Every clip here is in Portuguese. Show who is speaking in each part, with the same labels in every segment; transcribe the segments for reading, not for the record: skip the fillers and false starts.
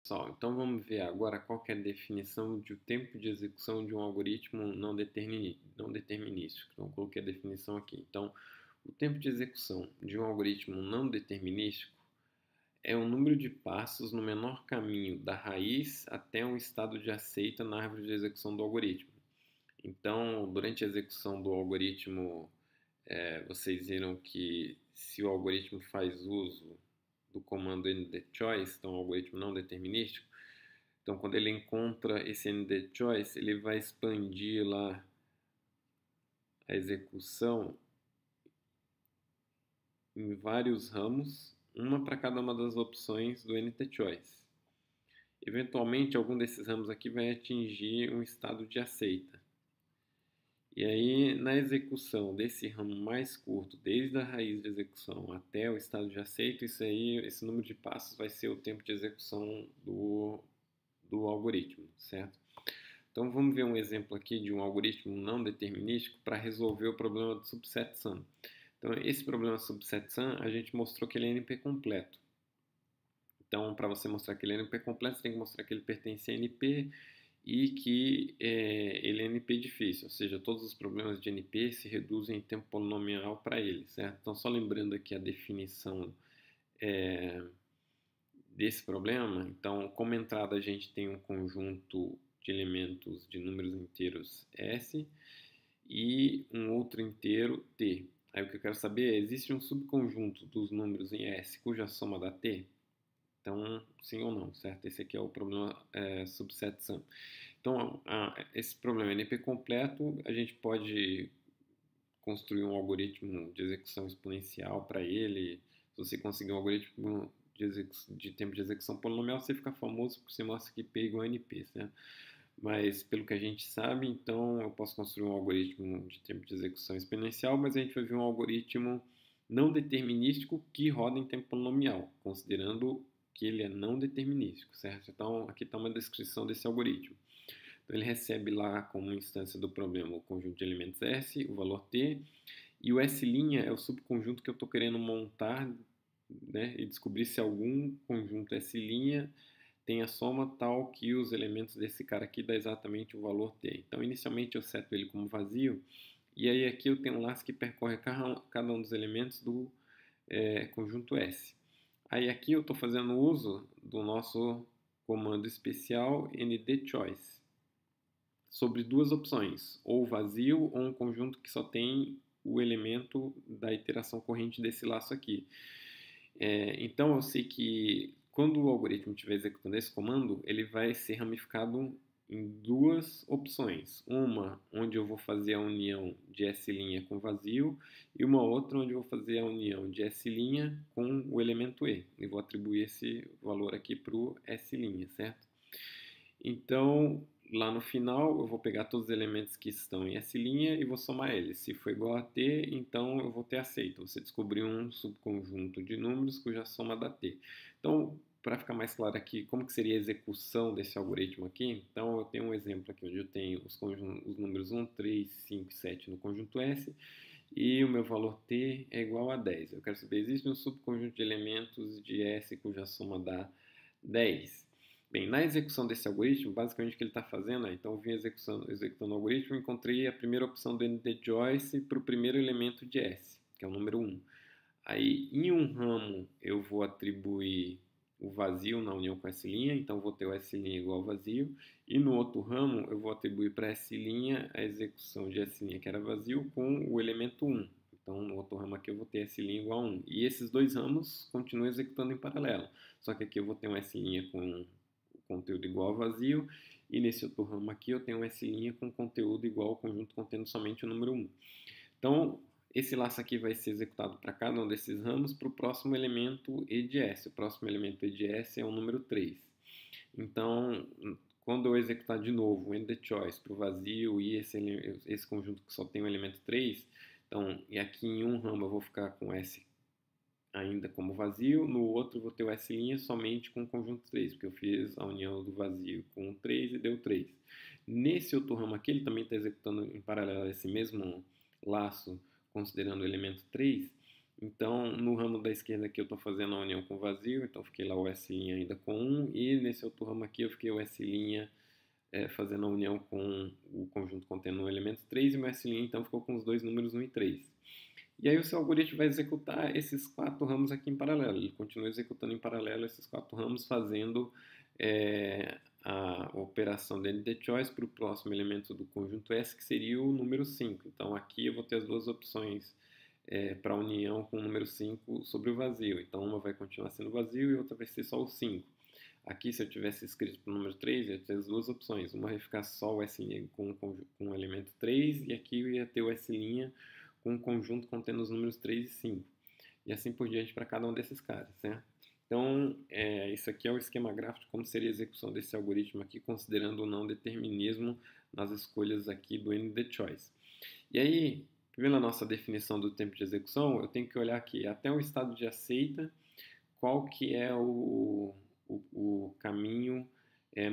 Speaker 1: pessoal, então vamos ver agora qual que é a definição de tempo de execução de um algoritmo não determinístico. Então, eu coloquei a definição aqui. Então, o tempo de execução de um algoritmo não determinístico é o número de passos no menor caminho da raiz até um estado de aceita na árvore de execução do algoritmo. Então, durante a execução do algoritmo, vocês viram que se o algoritmo faz uso do comando ndChoice, então um algoritmo não determinístico, então quando ele encontra esse ndChoice, ele vai expandir lá a execução em vários ramos, uma para cada uma das opções do ntChoice. Eventualmente, algum desses ramos aqui vai atingir um estado de aceita. E aí, na execução desse ramo mais curto, desde a raiz de execução até o estado de aceito, esse número de passos vai ser o tempo de execução do algoritmo, certo? Então, vamos ver um exemplo aqui de um algoritmo não determinístico para resolver o problema do subset sum. Então, esse problema do subset sum, a gente mostrou que ele é NP completo. Então, para você mostrar que ele é NP completo, você tem que mostrar que ele pertence a NP e que ele é NP difícil, ou seja, todos os problemas de NP se reduzem em tempo polinomial para ele, certo? Então, só lembrando aqui a definição desse problema. Então, como entrada, a gente tem um conjunto de elementos de números inteiros S e um outro inteiro T. Aí o que eu quero saber é, existe um subconjunto dos números em S cuja soma dá T? Então, sim ou não, certo? Esse aqui é o problema subset sum. Então, esse problema NP completo, a gente pode construir um algoritmo de execução exponencial para ele. Se você conseguir um algoritmo de tempo de execução polinomial, você fica famoso porque você mostra que P igual a NP, certo? Mas, pelo que a gente sabe, então, eu posso construir um algoritmo de tempo de execução exponencial, mas a gente vai ver um algoritmo não determinístico que roda em tempo polinomial, considerando que ele é não determinístico, certo? Então, aqui está uma descrição desse algoritmo. Então, ele recebe lá como instância do problema o conjunto de elementos S, o valor T, e o S' é o subconjunto que eu estou querendo montar, né, e descobrir se algum conjunto S' tem a soma tal que os elementos desse cara aqui dá exatamente o valor T. Então, inicialmente eu seto ele como vazio, e aí aqui eu tenho um laço que percorre cada um dos elementos do conjunto S. Aí aqui eu estou fazendo uso do nosso comando especial ndChoice sobre duas opções, ou vazio ou um conjunto que só tem o elemento da iteração corrente desse laço aqui. Então eu sei que quando o algoritmo estiver executando esse comando, ele vai ser ramificado em duas opções. Uma onde eu vou fazer a união de S' com vazio e uma outra onde eu vou fazer a união de S' com o elemento E. E vou atribuir esse valor aqui para o S', certo? Então, lá no final, eu vou pegar todos os elementos que estão em S' e vou somar eles. Se for igual a T, então eu vou ter aceito. Você descobriu um subconjunto de números cuja soma dá T. Então, para ficar mais claro aqui, como que seria a execução desse algoritmo aqui? Então, eu tenho um exemplo aqui onde eu tenho os números 1, 3, 5 e 7 no conjunto S e o meu valor T é igual a 10. Eu quero saber, existe um subconjunto de elementos de S cuja soma dá 10. Bem, na execução desse algoritmo, basicamente o que ele está fazendo é, então eu vim executando o algoritmo e encontrei a primeira opção do ndChoice para o primeiro elemento de S, que é o número 1. Aí, em um ramo, eu vou atribuir o vazio na união com S', então vou ter o S' igual ao vazio, e no outro ramo eu vou atribuir para S' a execução de S' que era vazio com o elemento 1. Então, no outro ramo aqui eu vou ter S' igual a 1. E esses dois ramos continuam executando em paralelo, só que aqui eu vou ter um S' com conteúdo igual ao vazio, e nesse outro ramo aqui eu tenho um S' com conteúdo igual ao conjunto contendo somente o número 1. Então, esse laço aqui vai ser executado para cada um desses ramos para o próximo elemento E de S. O próximo elemento E de S é o número 3. Então, quando eu executar de novo o ndChoice para o vazio e esse conjunto que só tem o elemento 3, então, e aqui em um ramo eu vou ficar com S ainda como vazio, no outro eu vou ter o S' somente com o conjunto 3, porque eu fiz a união do vazio com o 3 e deu 3. Nesse outro ramo aqui, ele também está executando em paralelo esse mesmo laço, considerando o elemento 3, Então, no ramo da esquerda aqui eu estou fazendo a união com vazio, então fiquei lá o S' ainda com 1, e nesse outro ramo aqui eu fiquei o S' fazendo a união com o conjunto contendo o elemento 3 e o meu S' então ficou com os dois números 1 e 3. E aí o seu algoritmo vai executar esses 4 ramos aqui em paralelo. Ele continua executando em paralelo esses 4 ramos, fazendo a operação de ND choice para o próximo elemento do conjunto S, que seria o número 5. Então aqui eu vou ter as duas opções para a união com o número 5 sobre o vazio. Então uma vai continuar sendo vazio e outra vai ser só o 5. Aqui, se eu tivesse escrito para o número 3, eu ia ter as duas opções. Uma vai ficar só o S' com o elemento 3, e aqui eu ia ter o S' com um conjunto contendo os números 3 e 5. E assim por diante para cada um desses caras, certo? Então, isso aqui é o esquema gráfico de como seria a execução desse algoritmo aqui, considerando o não determinismo nas escolhas aqui do ND choice. E aí, vendo a nossa definição do tempo de execução, eu tenho que olhar aqui até o estado de aceita, qual que é o caminho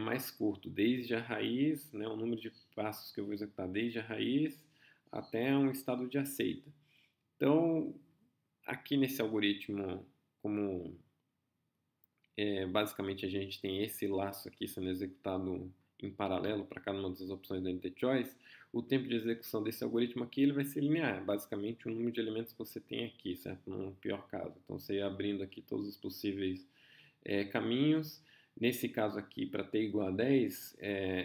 Speaker 1: mais curto, desde a raiz, né, o número de passos que eu vou executar desde a raiz até um estado de aceita. Então, aqui nesse algoritmo, como basicamente a gente tem esse laço aqui sendo executado em paralelo para cada uma das opções da NT Choice, o tempo de execução desse algoritmo aqui ele vai ser linear, basicamente o número de elementos que você tem aqui, certo? No pior caso. Então, você ia abrindo aqui todos os possíveis caminhos. Nesse caso aqui, para t igual a 10,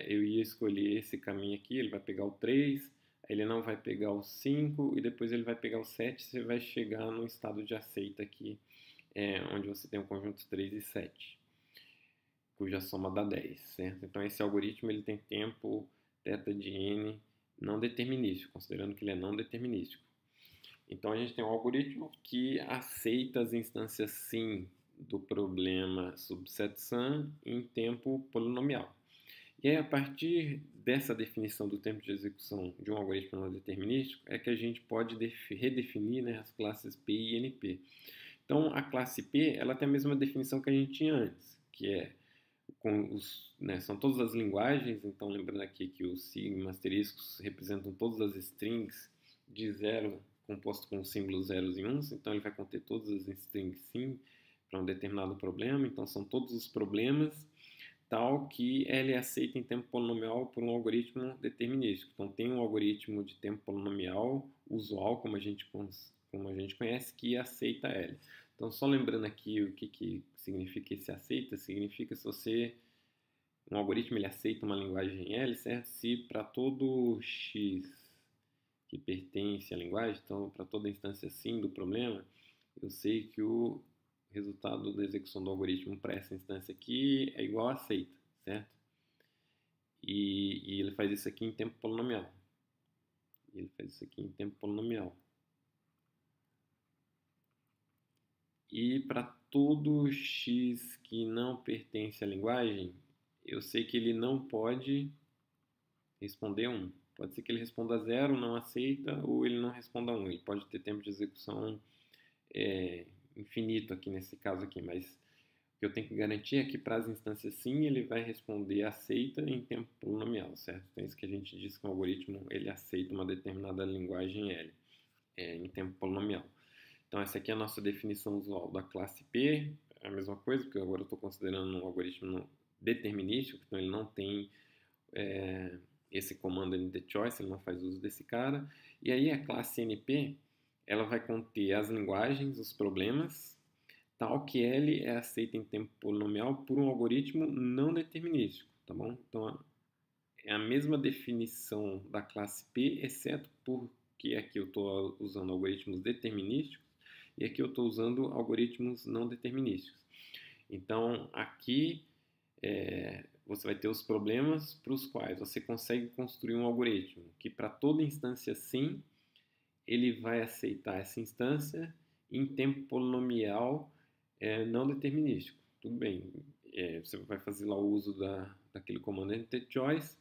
Speaker 1: eu ia escolher esse caminho aqui, ele vai pegar o 3, ele não vai pegar o 5 e depois ele vai pegar o 7, você vai chegar no estado de aceita aqui, onde você tem o conjunto 3 e 7, cuja soma dá 10, certo? Então esse algoritmo ele tem tempo θ de n não determinístico, considerando que ele é não determinístico. Então a gente tem um algoritmo que aceita as instâncias sim do problema subset sum em tempo polinomial. E aí, a partir dessa definição do tempo de execução de um algoritmo não determinístico, é que a gente pode redefinir, né, as classes P e NP. Então, a classe P ela tem a mesma definição que a gente tinha antes, que é são todas as linguagens. Então, lembrando aqui que os sigma asteriscos representam todas as strings de zero composto com símbolos zeros e uns, então ele vai conter todas as strings sim para um determinado problema. Então, são todos os problemas tal que ele é aceito em tempo polinomial por um algoritmo determinístico. Então, tem um algoritmo de tempo polinomial usual, como a gente conhece, que aceita L. Então, só lembrando aqui o que significa esse aceita, significa se você, um algoritmo ele aceita uma linguagem L, certo? Se para todo x que pertence à linguagem, então para toda instância sim do problema, eu sei que o resultado da execução do algoritmo para essa instância aqui é igual a aceita, certo? E ele faz isso aqui em tempo polinomial. E para todo x que não pertence à linguagem, eu sei que ele não pode responder 1. Pode ser que ele responda 0, não aceita, ou ele não responda 1. Ele pode ter tempo de execução infinito aqui nesse caso aqui, mas o que eu tenho que garantir é que para as instâncias sim, ele vai responder aceita em tempo polinomial, certo? Então é isso que a gente diz que o algoritmo ele aceita uma determinada linguagem L em tempo polinomial. Então essa aqui é a nossa definição usual da classe P, é a mesma coisa, porque agora eu estou considerando um algoritmo determinístico, então ele não tem esse comando ND choice, ele não faz uso desse cara. E aí a classe NP, ela vai conter as linguagens, os problemas, tal que L é aceita em tempo polinomial por um algoritmo não determinístico, tá bom? Então é a mesma definição da classe P, exceto porque aqui eu estou usando algoritmos determinísticos e aqui eu estou usando algoritmos não determinísticos. Então aqui você vai ter os problemas para os quais você consegue construir um algoritmo que para toda instância sim, ele vai aceitar essa instância em tempo polinomial não determinístico. Tudo bem, você vai fazer lá o uso daquele comando NT-choice,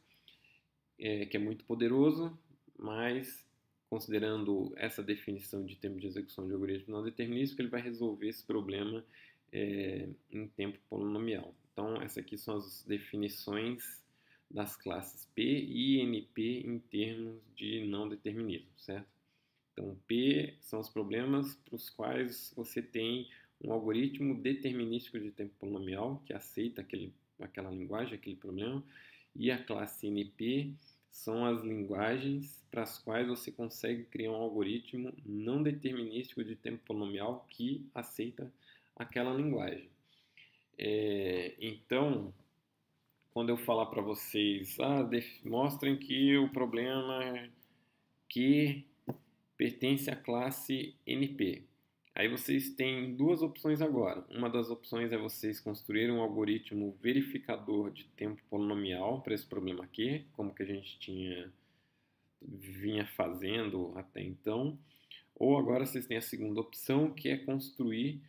Speaker 1: que é muito poderoso, mas considerando essa definição de tempo de execução de algoritmo não determinístico, ele vai resolver esse problema em tempo polinomial. Então, essas aqui são as definições das classes P e NP em termos de não determinismo, certo? Então, P são os problemas para os quais você tem um algoritmo determinístico de tempo polinomial que aceita aquela linguagem, aquele problema, e a classe NP são as linguagens para as quais você consegue criar um algoritmo não determinístico de tempo polinomial que aceita aquela linguagem. Então, quando eu falar para vocês, mostrem que o problema é que pertence à classe NP. Aí vocês têm duas opções agora. Uma das opções é vocês construírem um algoritmo verificador de tempo polinomial para esse problema aqui, como que a gente vinha fazendo até então. Ou agora vocês têm a segunda opção, que é construir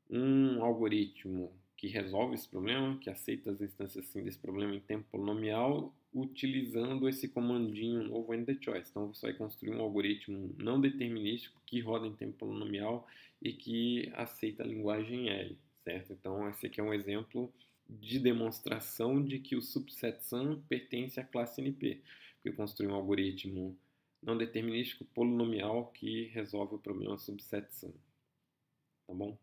Speaker 1: um algoritmo que resolve esse problema, que aceita as instâncias assim, desse problema em tempo polinomial, utilizando esse comandinho novo endTheChoice. Então você vai construir um algoritmo não determinístico que roda em tempo polinomial e que aceita a linguagem L, certo? Então esse aqui é um exemplo de demonstração de que o subset sum pertence à classe NP, porque eu construí um algoritmo não determinístico polinomial que resolve o problema subset sum. Tá bom?